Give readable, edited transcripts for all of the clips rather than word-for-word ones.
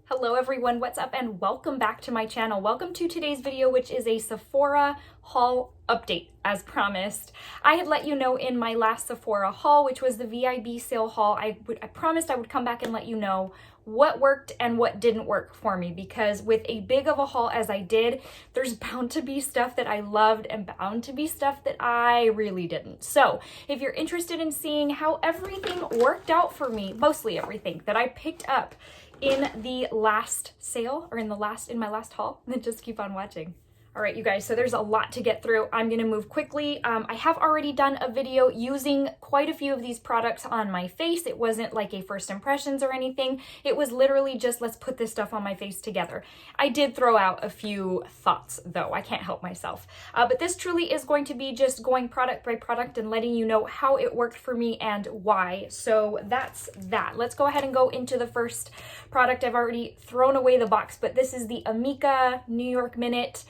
Hello everyone, what's up and welcome back to my channel. Welcome to today's video, which is a Sephora haul update as promised. I had let you know in my last Sephora haul, which was the VIB sale haul, I promised I would come back and let you know what worked and what didn't work for me, because with a big of a haul as I did, there's bound to be stuff that I loved and bound to be stuff that I really didn't. So if you're interested in seeing how everything worked out for me, mostly everything that I picked up in the last sale or in my last haul, then just keep on watching. All right, you guys, so there's a lot to get through. I'm gonna move quickly. I have already done a video using quite a few of these products on my face. It wasn't like a first impressions or anything. It was literally just, let's put this stuff on my face together. I did throw out a few thoughts though, I can't help myself. But this truly is going to be just going product by product and letting you know how it worked for me and why. So that's that. Let's go ahead and go into the first product. I've already thrown away the box, but this is the Amika New York Minute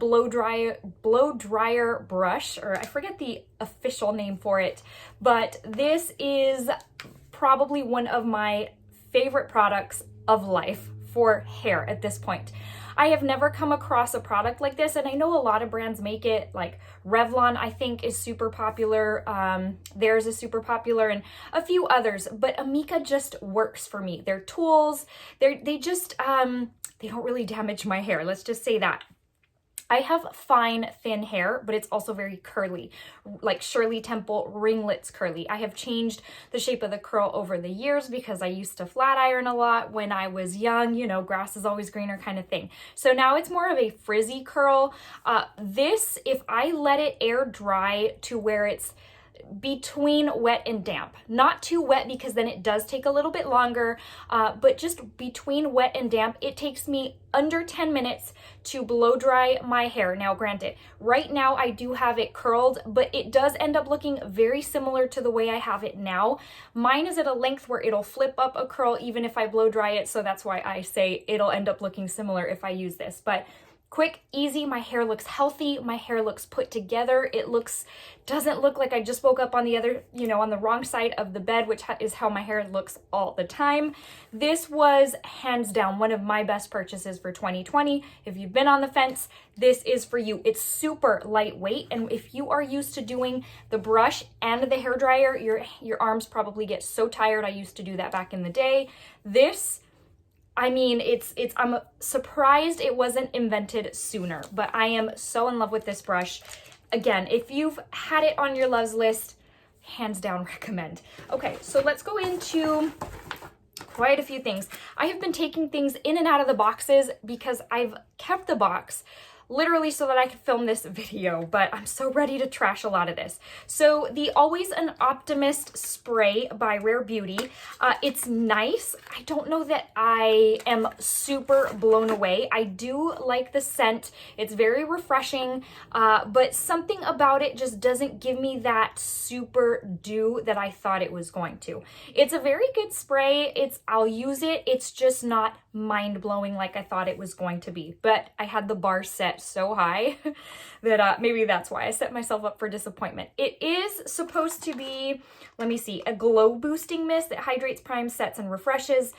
blow dryer brush, or I forget the official name for it, but this is probably one of my favorite products of life for hair at this point. I have never come across a product like this, and I know a lot of brands make it, like Revlon I think is super popular, theirs is super popular, and a few others, but Amika just works for me. Their tools, they just, they don't really damage my hair, let's just say that. I have fine, thin hair, but it's also very curly, like Shirley Temple ringlets curly. I have changed the shape of the curl over the years because I used to flat iron a lot when I was young, you know, grass is always greener kind of thing. So now it's more of a frizzy curl. This, if I let it air dry to where it's between wet and damp, not too wet because then it does take a little bit longer, but just between wet and damp, it takes me under 10 minutes to blow dry my hair. Now granted, right now I do have it curled, but it does end up looking very similar to the way I have it now. Mine is at a length where it'll flip up a curl even if I blow dry it, so that's why I say it'll end up looking similar if I use this. But quick, easy, my hair looks healthy, my hair looks put together, it doesn't look like I just woke up on the other, you know, on the wrong side of the bed, which is how my hair looks all the time. This was hands down one of my best purchases for 2020. If you've been on the fence, this is for you. It's super lightweight, and if you are used to doing the brush and the hair dryer, your arms probably get so tired. I used to do that back in the day. This, I mean, I'm surprised it wasn't invented sooner, but I am so in love with this brush. Again, if you've had it on your loves list, hands down recommend. Okay, so let's go into quite a few things. I have been taking things in and out of the boxes because I've kept the box literally so that I could film this video, but I'm so ready to trash a lot of this. So the Always an Optimist spray by Rare Beauty, it's nice. I don't know that I am super blown away. I do like the scent. It's very refreshing, but something about it just doesn't give me that super dew that I thought it was going to. It's a very good spray. I'll use it. It's just not mind-blowing like I thought it was going to be, but I had the bar set so high that maybe that's why I set myself up for disappointment. It is supposed to be, let me see, a glow boosting mist that hydrates, primes, sets, and refreshes.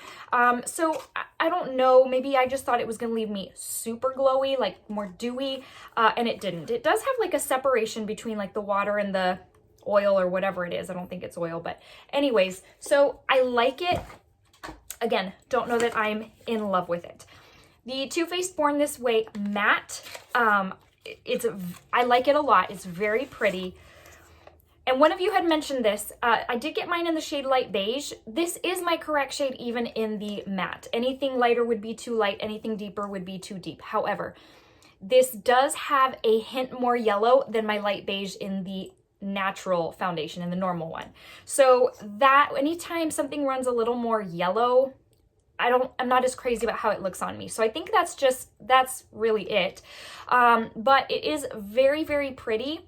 So I don't know, maybe I just thought it was gonna leave me super glowy, like more dewy, and it didn't. It does have like a separation between like the water and the oil or whatever it is. I don't think it's oil, but anyways, so I like it. Again, don't know that I'm in love with it. The Too Faced Born This Way matte, I like it a lot. It's very pretty. And one of you had mentioned this. I did get mine in the shade Light Beige. This is my correct shade even in the matte. Anything lighter would be too light. Anything deeper would be too deep. However, this does have a hint more yellow than my Light Beige in the natural foundation, in the normal one. So that anytime something runs a little more yellow, I'm not as crazy about how it looks on me. So I think that's really it. But it is very, very pretty.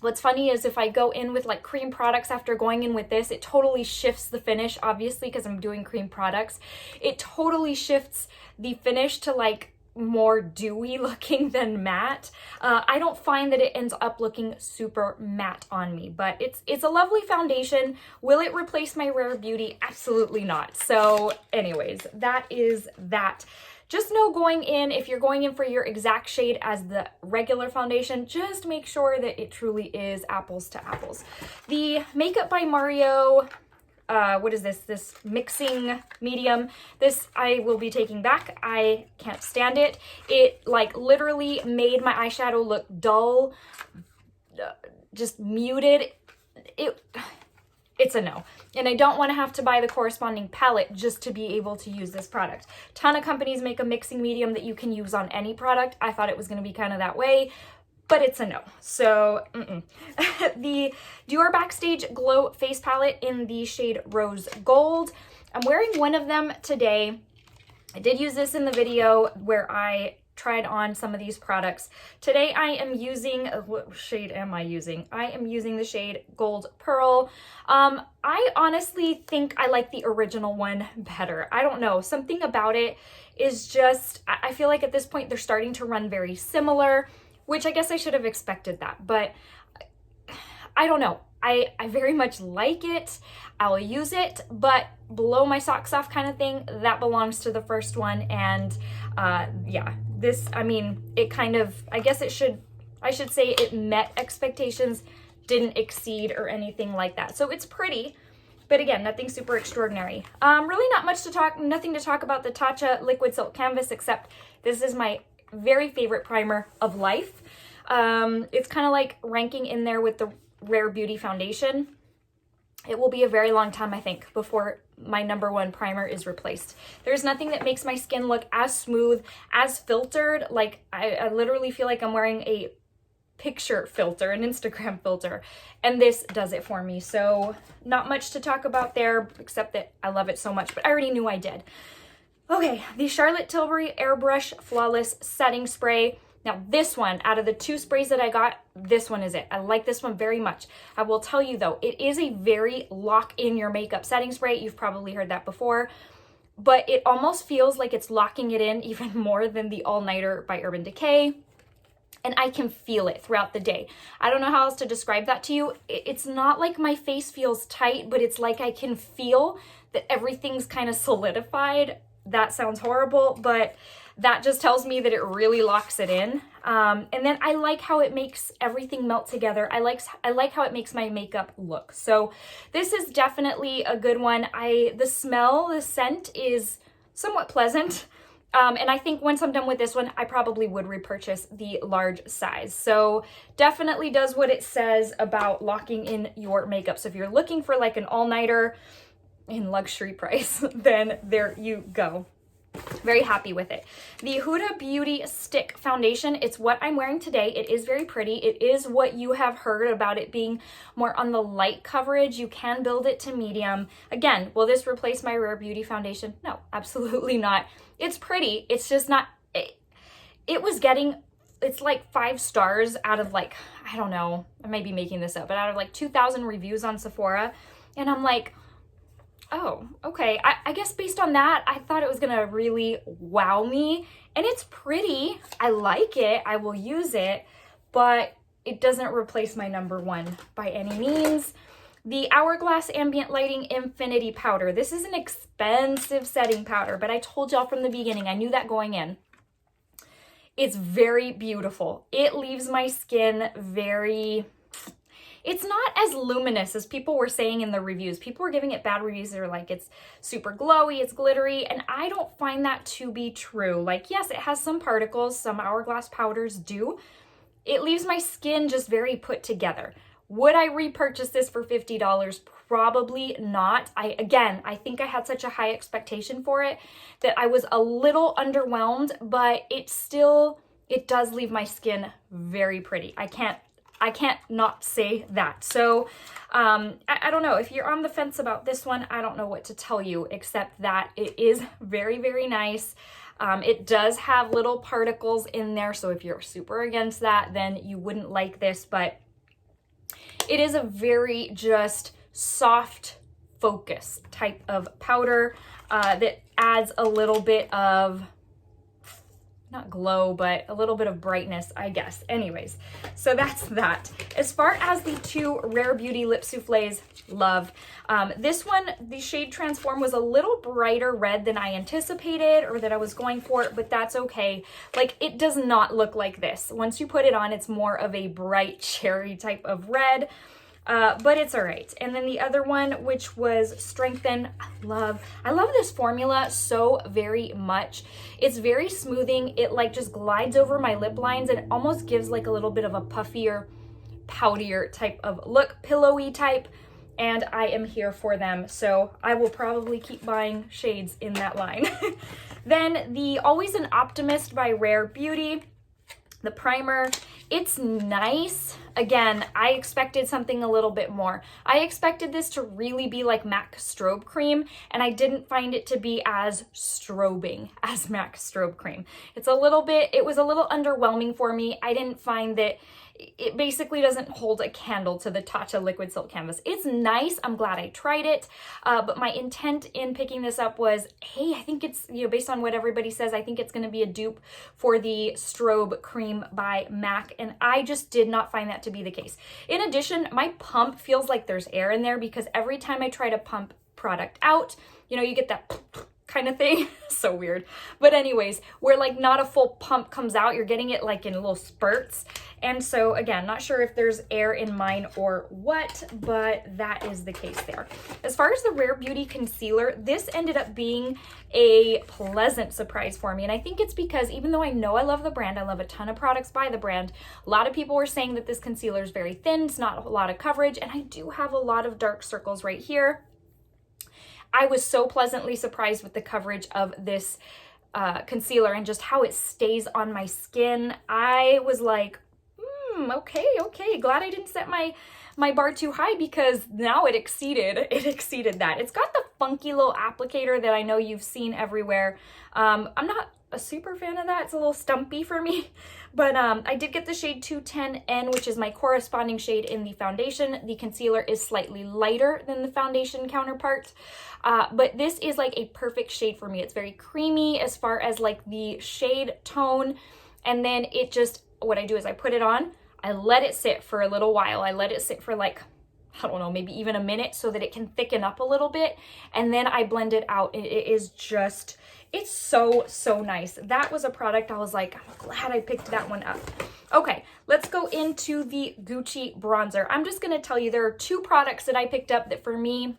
What's funny is if I go in with like cream products after going in with this, it totally shifts the finish, obviously, because I'm doing cream products. It totally shifts the finish to like more dewy looking than matte. I don't find that it ends up looking super matte on me, but it's a lovely foundation. Will it replace my Rare Beauty? Absolutely not. So anyways, that is that. Just know going in, if you're going in for your exact shade as the regular foundation, just make sure that it truly is apples to apples. The Makeup by Mario, what is this? This mixing medium. This I will be taking back. I can't stand it. It like literally made my eyeshadow look dull, just muted. It's a no. And I don't want to have to buy the corresponding palette just to be able to use this product. Ton of companies make a mixing medium that you can use on any product. I thought it was going to be kind of that way, but it's a no. So, the Dior Backstage Glow Face Palette in the shade Rose Gold. I'm wearing one of them today. I did use this in the video where I tried on some of these products. Today I am using, what shade am I using? I am using the shade Gold Pearl. I honestly think I like the original one better. I don't know, something about it is just, I feel like at this point they're starting to run very similar, which I guess I should have expected that, but I don't know. I very much like it. I'll use it, but blow my socks off kind of thing, that belongs to the first one. And yeah, this, I mean, it kind of, I guess it should, I should say it met expectations, didn't exceed or anything like that. So it's pretty, but again, nothing super extraordinary. Really not much to talk, nothing to talk about the Tatcha Liquid Silk Canvas, except this is my very favorite primer of life. It's kind of like ranking in there with the Rare Beauty foundation. It will be a very long time, I think, before my #1 primer is replaced. There's nothing that makes my skin look as smooth, as filtered. Like I literally feel like I'm wearing a picture filter, an Instagram filter, and this does it for me. So not much to talk about there, except that I love it so much, but I already knew I did. Okay, the Charlotte Tilbury Airbrush Flawless Setting Spray. Now this one, out of the 2 sprays that I got, this one is it. I like this one very much. I will tell you though, it is a very lock in your makeup setting spray. You've probably heard that before, but it almost feels like it's locking it in even more than the All Nighter by Urban Decay. And I can feel it throughout the day. I don't know how else to describe that to you. It's not like my face feels tight, but it's like I can feel that everything's kind of solidified. That sounds horrible, but that just tells me that it really locks it in. And then I like how it makes everything melt together. I like how it makes my makeup look. So this is definitely a good one. The smell, the scent is somewhat pleasant. And I think once I'm done with this one, I probably would repurchase the large size. So definitely does what it says about locking in your makeup. So if you're looking for like an all-nighter in luxury price, then there you go. Very happy with it. The Huda Beauty Stick Foundation, it's what I'm wearing today. It is very pretty. It is what you have heard about it being more on the light coverage. You can build it to medium. Again, will this replace my Rare Beauty foundation? No, absolutely not. It's pretty. It's just not, it was getting, it's like 5 stars out of like, I don't know, I might be making this up, but out of like 2,000 reviews on Sephora. And I'm like, oh, okay. I guess based on that, I thought it was gonna really wow me. And it's pretty. I like it. I will use it, but it doesn't replace my #1 by any means. The Hourglass Ambient Lighting Infinity Powder. This is an expensive setting powder, but I told y'all from the beginning, I knew that going in. It's very beautiful. It leaves my skin very... It's not as luminous as people were saying in the reviews. People were giving it bad reviews. They're like, it's super glowy, it's glittery, and I don't find that to be true. Like, yes, it has some particles, some Hourglass powders do. It leaves my skin just very put together. Would I repurchase this for $50? Probably not. I think I had such a high expectation for it that I was a little underwhelmed, but it does leave my skin very pretty. I can't not say that. So I don't know. If you're on the fence about this one, I don't know what to tell you, except that it is very, very nice. It does have little particles in there, so if you're super against that, then you wouldn't like this, but it is a very just soft focus type of powder that adds a little bit of, not glow, but a little bit of brightness, I guess. Anyways, so that's that. As far as the two Rare Beauty lip souffles, love. This one, the shade Transform, was a little brighter red than I anticipated or that I was going for, but that's okay. Like, it does not look like this. Once you put it on, it's more of a bright cherry type of red. But it's all right. And then the other one, which was Strengthen, I love this formula so very much. It's very smoothing. It like just glides over my lip lines and almost gives like a little bit of a puffier, poutier type of look, pillowy type. And I am here for them. So I will probably keep buying shades in that line. Then the Always an Optimist by Rare Beauty. The primer, it's nice. Again, I expected something a little bit more. I expected this to really be like MAC strobe cream, and I didn't find it to be as strobing as MAC strobe cream. It was a little underwhelming for me. I didn't find that it basically doesn't hold a candle to the Tatcha Liquid Silk Canvas. It's nice. I'm glad I tried it. But my intent in picking this up was, hey, I think it's, based on what everybody says, I think it's going to be a dupe for the Strobe Cream by MAC. And I just did not find that to be the case. In addition, my pump feels like there's air in there because every time I try to pump product out, you get that kind of thing. So weird. But anyways, where like not a full pump comes out, you're getting it like in little spurts. And so again, not sure if there's air in mine or what, but that is the case there. As far as the Rare Beauty concealer, this ended up being a pleasant surprise for me. And I think it's because even though I know I love the brand, I love a ton of products by the brand, a lot of people were saying that this concealer is very thin, it's not a lot of coverage, and I do have a lot of dark circles right here. I was so pleasantly surprised with the coverage of this concealer and just how it stays on my skin. I was like, okay. Glad I didn't set my bar too high because now it exceeded that. It's got the funky little applicator that I know you've seen everywhere. I'm not a super fan of that. It's a little stumpy for me, but I did get the shade 210N, which is my corresponding shade in the foundation. The concealer is slightly lighter than the foundation counterpart, but this is like a perfect shade for me. It's very creamy as far as like the shade tone, and then what I do is I put it on, I let it sit for a little while. I let it sit for like, I don't know, maybe even a minute so that it can thicken up a little bit, and then I blend it out. It is just, it's so nice. That was a product I was like, I'm glad I picked that one up. Okay, let's go into the Gucci bronzer. I'm just gonna tell you there are two products that I picked up that for me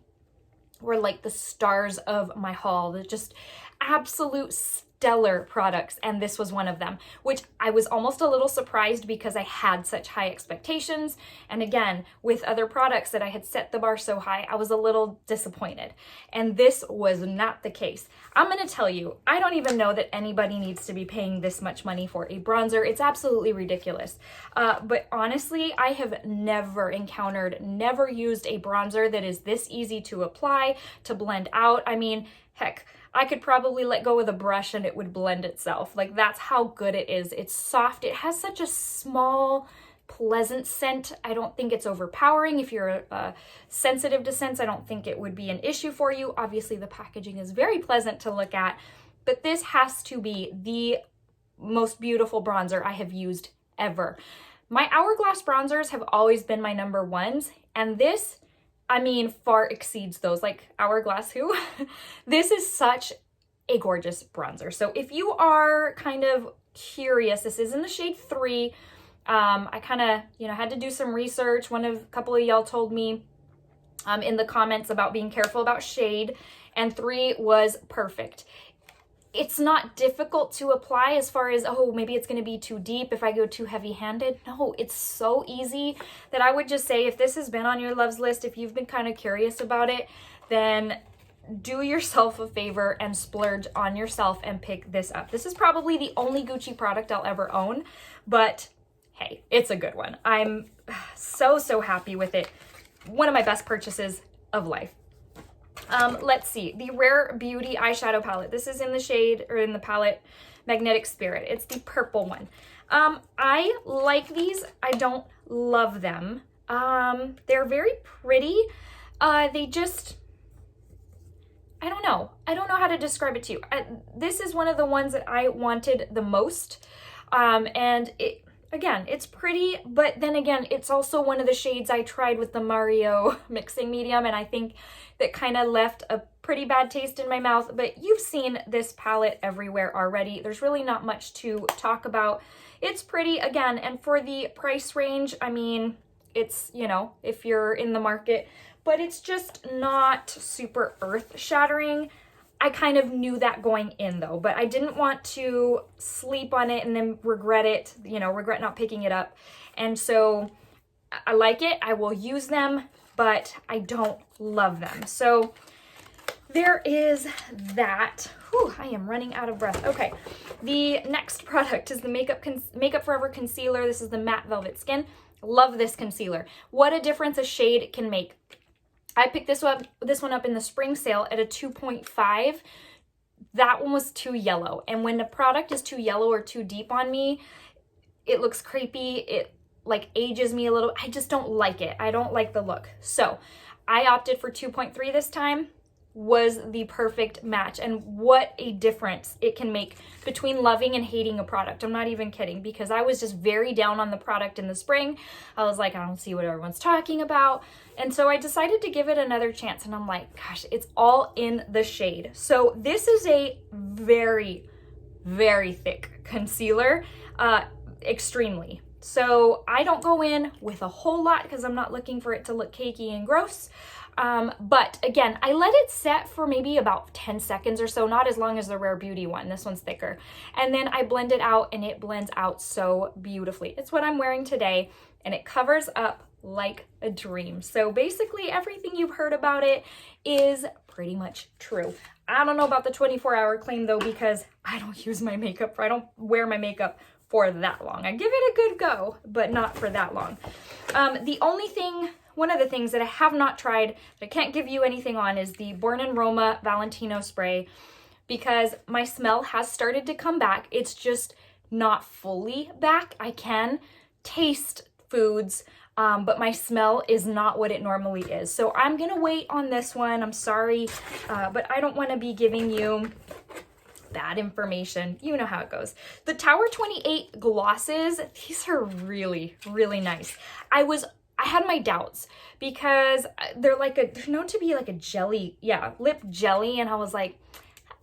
were like the stars of my haul. They're just absolute stellar products, and this was one of them, which I was almost a little surprised because I had such high expectations. And again, with other products that I had set the bar so high, I was a little disappointed. And this was not the case. I'm going to tell you, I don't even know that anybody needs to be paying this much money for a bronzer. It's absolutely ridiculous. But honestly, I have never used a bronzer that is this easy to apply, to blend out. I mean, heck, I could probably let go with a brush and it would blend itself. Like, that's how good it is. It's soft. It has such a small, pleasant scent. I don't think it's overpowering. If you're sensitive to scents, I don't think it would be an issue for you. Obviously, the packaging is very pleasant to look at, but this has to be the most beautiful bronzer I have used ever. My Hourglass bronzers have always been my number ones, and this, I mean, far exceeds those. Like, Hourglass who? This is such a gorgeous bronzer. So if you are kind of curious, this is in the shade 3. I kind of, had to do some research. A couple of y'all told me in the comments about being careful about shade, and 3 was perfect. It's not difficult to apply as far as, oh, maybe it's going to be too deep if I go too heavy-handed. No, it's so easy that I would just say, if this has been on your loves list, if you've been kind of curious about it, then do yourself a favor and splurge on yourself and pick this up. This is probably the only Gucci product I'll ever own, but hey, it's a good one. I'm so happy with it. One of my best purchases of life. Let's see, the Rare Beauty eyeshadow palette. This is in the shade, or in the palette, Magnetic Spirit. It's the purple one. I like these. I don't love them. They're very pretty. They just, I don't know. I don't know how to describe it to you. This is one of the ones that I wanted the most. And again, it's pretty, but then again, it's also one of the shades I tried with the Mario mixing medium, and I think that kind of left a pretty bad taste in my mouth. But you've seen this palette everywhere already. There's really not much to talk about. It's pretty, again, and for the price range, I mean, it's, you know, if you're in the market, but it's just not super earth-shattering. I kind of knew that going in though, but I didn't want to sleep on it and then regret it, you know, regret not picking it up. And so I like it, I will use them, but I don't love them. So there is that. Whew, I am running out of breath. Okay, the next product is the Makeup Forever Concealer. This is the Matte Velvet Skin. Love this concealer. What a difference a shade can make. I picked this one up in the spring sale at a 2.5. That one was too yellow. And when the product is too yellow or too deep on me, it looks creepy. It like ages me a little. I just don't like it. I don't like the look. So I opted for 2.3 this time. Was the perfect match, and what a difference it can make between loving and hating a product. I'm not even kidding, because I was just very down on the product in the spring. I was like, I don't see what everyone's talking about, and so I decided to give it another chance, and I'm like, gosh, it's all in the shade. So this is a very, very thick concealer, extremely. So I don't go in with a whole lot because I'm not looking for it to look cakey and gross. But again, I let it set for maybe about 10 seconds or so, not as long as the Rare Beauty one. This one's thicker. And then I blend it out, and it blends out so beautifully. It's what I'm wearing today, and it covers up like a dream. So basically everything you've heard about it is pretty much true. I don't know about the 24-hour claim though, because I don't use my makeup, I don't wear my makeup for that long. I give it a good go, but not for that long. One of the things that I have not tried, that I can't give you anything on, is the Born in Roma Valentino spray, because my smell has started to come back. It's just not fully back. I can taste foods, but my smell is not what it normally is. So I'm gonna wait on this one. I'm sorry, but I don't want to be giving you bad information. You know how it goes. The Tower 28 glosses, these are really, really nice. I had my doubts because they're known to be like a jelly, lip jelly, and I was like,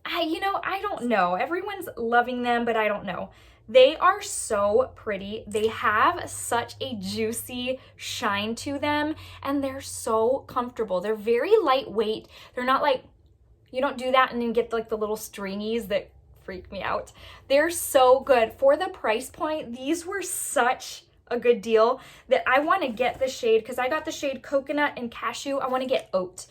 I don't know. Everyone's loving them, but I don't know. They are so pretty. They have such a juicy shine to them, and they're so comfortable. They're very lightweight. They're not like, you don't do that and then get like the little stringies that freak me out. They're so good. For the price point, these were such a good deal that I want to get the shade, because I got the shade Coconut and Cashew. I want to get Oat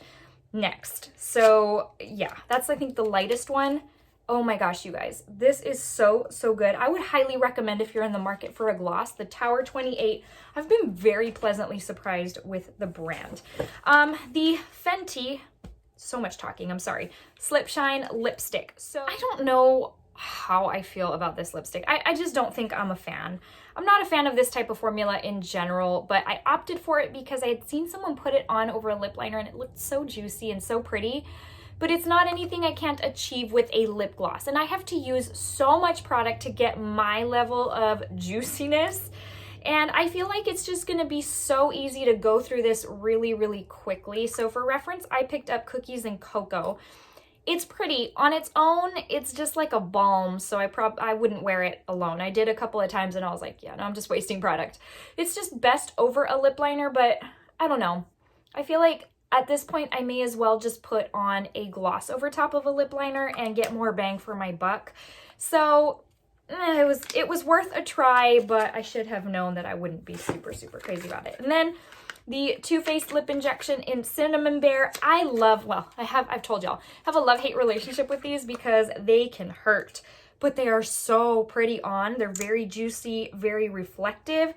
next. So yeah, that's I think the lightest one. Oh my gosh, you guys, this is so, so good. I would highly recommend, if you're in the market for a gloss, the Tower 28. I've been very pleasantly surprised with the brand. The Fenty, so much talking, I'm sorry, Slip Shine lipstick. So I don't know how I feel about this lipstick. I just don't think I'm a fan. I'm not a fan of this type of formula in general, but I opted for it because I had seen someone put it on over a lip liner and it looked so juicy and so pretty, but it's not anything I can't achieve with a lip gloss. And I have to use so much product to get my level of juiciness. And I feel like it's just gonna be so easy to go through this really, really quickly. So for reference, I picked up Cookies and Cocoa. It's pretty. On its own, it's just like a balm, so I wouldn't wear it alone. I did a couple of times and I was like, yeah, no, I'm just wasting product. It's just best over a lip liner, but I don't know. I feel like at this point, I may as well just put on a gloss over top of a lip liner and get more bang for my buck. So it was worth a try, but I should have known that I wouldn't be super, super crazy about it. And then the Too Faced Lip Injection in Cinnamon Bear. I love, well, I've told y'all, I have a love-hate relationship with these because they can hurt, but they are so pretty on. They're very juicy, very reflective.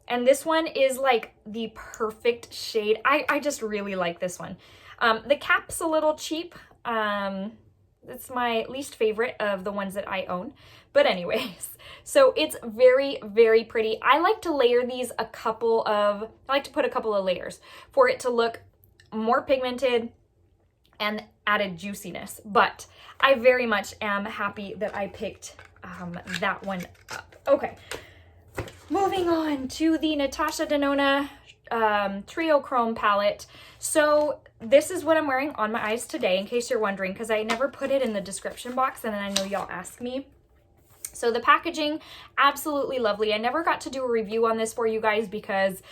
And this one is like the perfect shade. I just really like this one. The cap's a little cheap. It's my least favorite of the ones that I own. But anyways, so it's very, very pretty. I like to layer these I like to put a couple of layers for it to look more pigmented, and added juiciness. But I very much am happy that I picked that one up. Okay, moving on to the Natasha Denona Trio Chrome palette. So this is what I'm wearing on my eyes today, in case you're wondering, because I never put it in the description box, and then I know y'all ask me. So the packaging, absolutely lovely. I never got to do a review on this for you guys because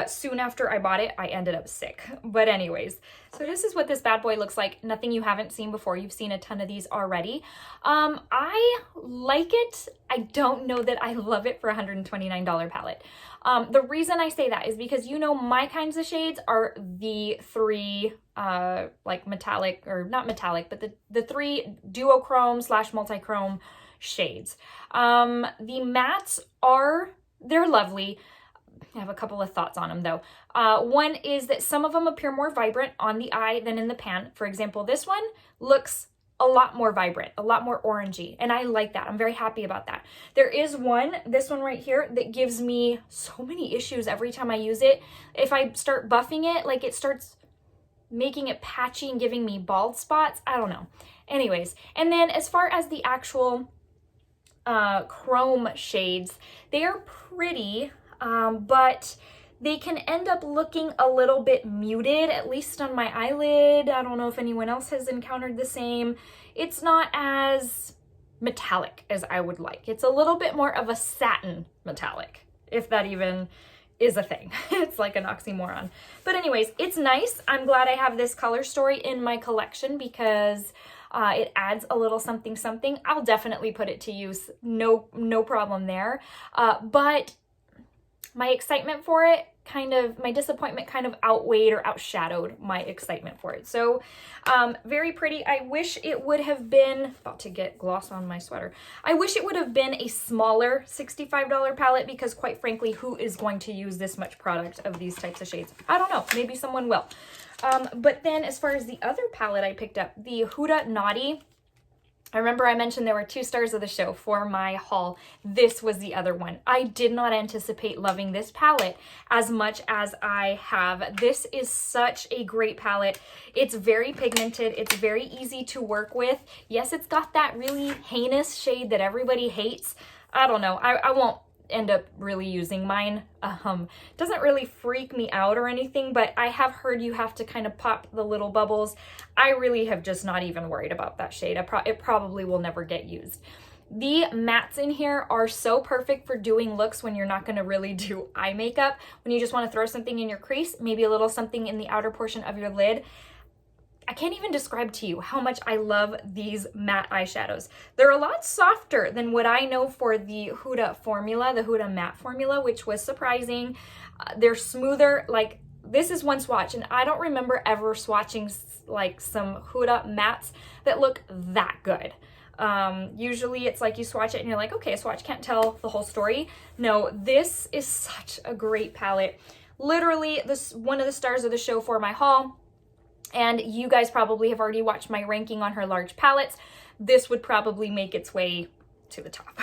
soon after I bought it, I ended up sick. But anyways, so this is what this bad boy looks like. Nothing you haven't seen before. You've seen a ton of these already. I like it. I don't know that I love it for a $129 palette. The reason I say that is because, you know, my kinds of shades are the three like metallic, or not metallic, but the three duochrome / multi-chrome shades. The mattes they're lovely. I have a couple of thoughts on them though. One is that some of them appear more vibrant on the eye than in the pan. For example, this one looks a lot more vibrant, a lot more orangey, and I like that. I'm very happy about that. There is this one right here, that gives me so many issues every time I use it. If I start buffing it, like it starts making it patchy and giving me bald spots. I don't know. Anyways, and then as far as the actual chrome shades, they are pretty, but they can end up looking a little bit muted, at least on my eyelid. I don't know if anyone else has encountered the same. It's not as metallic as I would like. It's a little bit more of a satin metallic, if that even is a thing. It's like an oxymoron. But anyways, it's nice. I'm glad I have this color story in my collection because it adds a little something something. I'll definitely put it to use. No problem there. But my excitement for it my disappointment kind of outweighed or outshadowed my excitement for it. So very pretty. I wish it would have been, about to get gloss on my sweater. I wish it would have been a smaller $65 palette because quite frankly, who is going to use this much product of these types of shades? I don't know, maybe someone will. But then as far as the other palette I picked up, the Huda Naughty, I remember I mentioned there were 2 stars of the show for my haul. This was the other one. I did not anticipate loving this palette as much as I have. This is such a great palette. It's very pigmented. It's very easy to work with. Yes, it's got that really heinous shade that everybody hates. I don't know. I won't end up really using mine. Doesn't really freak me out or anything, but I have heard you have to kind of pop the little bubbles. I really have just not even worried about that shade. It probably will never get used. The mattes in here are so perfect for doing looks when you're not going to really do eye makeup, when you just want to throw something in your crease, maybe a little something in the outer portion of your lid. I can't even describe to you how much I love these matte eyeshadows. They're a lot softer than what I know for the Huda formula, the Huda matte formula, which was surprising. They're smoother. Like, this is one swatch, and I don't remember ever swatching like some Huda mattes that look that good. Usually it's like you swatch it and you're like, okay, a swatch can't tell the whole story. No, this is such a great palette. Literally, this one of the stars of the show for my haul. And you guys probably have already watched my ranking on her large palettes. This would probably make its way to the top.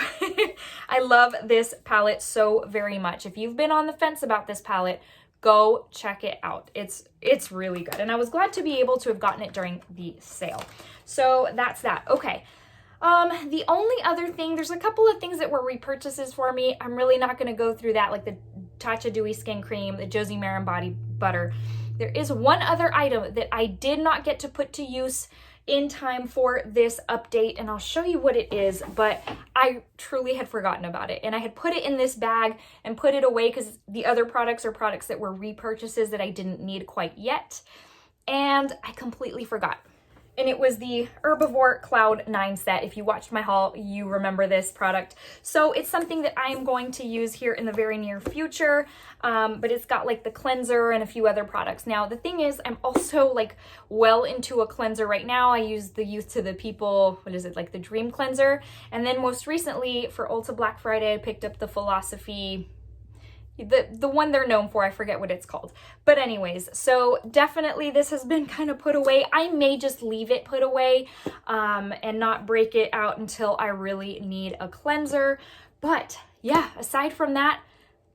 I love this palette so very much. If you've been on the fence about this palette, go check it out. It's really good. And I was glad to be able to have gotten it during the sale. So that's that. Okay. The only other thing, there's a couple of things that were repurchases for me. I'm really not going to go through that, like the Tatcha Dewy Skin Cream, the Josie Maran Body Butter. There is one other item that I did not get to put to use in time for this update, and I'll show you what it is, but I truly had forgotten about it. And I had put it in this bag and put it away because the other products are products that were repurchases that I didn't need quite yet. And I completely forgot. And it was the Herbivore Cloud 9 set. If you watched my haul, you remember this product. So it's something that I am going to use here in the very near future, but it's got like the cleanser and a few other products. Now, the thing is, I'm also like well into a cleanser right now. I use the Youth to the People, what is it, like the Dream Cleanser. And then most recently for Ulta Black Friday, I picked up the Philosophy, the one they're known for. I forget what it's called. But anyways, so definitely this has been kind of put away. I may just leave it put away and not break it out until I really need a cleanser. But yeah, aside from that,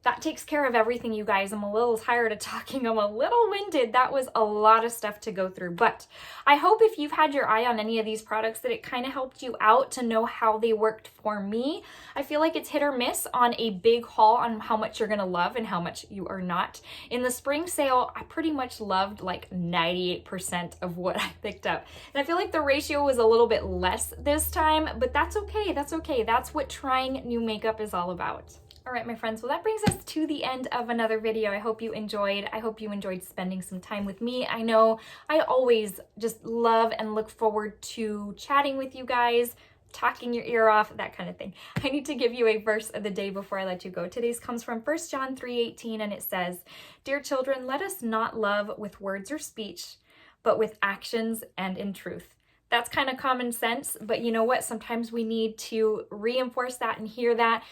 that takes care of everything, you guys. I'm a little tired of talking. I'm a little winded. That was a lot of stuff to go through, but I hope if you've had your eye on any of these products that it kind of helped you out to know how they worked for me. I feel like it's hit or miss on a big haul on how much you're gonna love and how much you are not. In the spring sale, I pretty much loved like 98% of what I picked up. And I feel like the ratio was a little bit less this time, but that's okay. That's okay. That's what trying new makeup is all about. All right, my friends, well, that brings us to the end of another video. I hope you enjoyed. I hope you enjoyed spending some time with me. I know I always just love and look forward to chatting with you guys, talking your ear off, that kind of thing. I need to give you a verse of the day before I let you go. Today's comes from 1 John 3:18, and it says, "Dear children, let us not love with words or speech, but with actions and in truth." That's kind of common sense, but you know what? Sometimes we need to reinforce that and hear that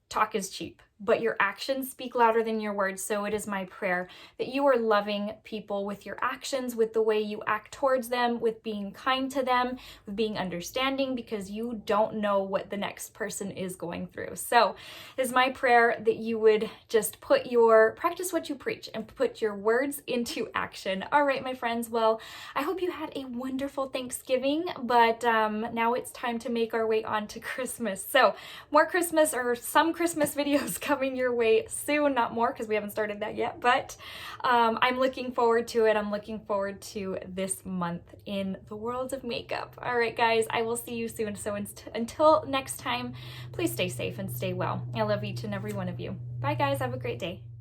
talk is cheap, but your actions speak louder than your words. So it is my prayer that you are loving people with your actions, with the way you act towards them, with being kind to them, with being understanding, because you don't know what the next person is going through. So it is my prayer that you would just practice what you preach and put your words into action. All right, my friends. Well, I hope you had a wonderful Thanksgiving, but now it's time to make our way on to Christmas. So more Christmas or some Christmas videos coming your way soon, not more because we haven't started that yet, but I'm looking forward to it. I'm looking forward to this month in the world of makeup. All right, guys, I will see you soon. So until next time, please stay safe and stay well. I love each and every one of you. Bye, guys. Have a great day.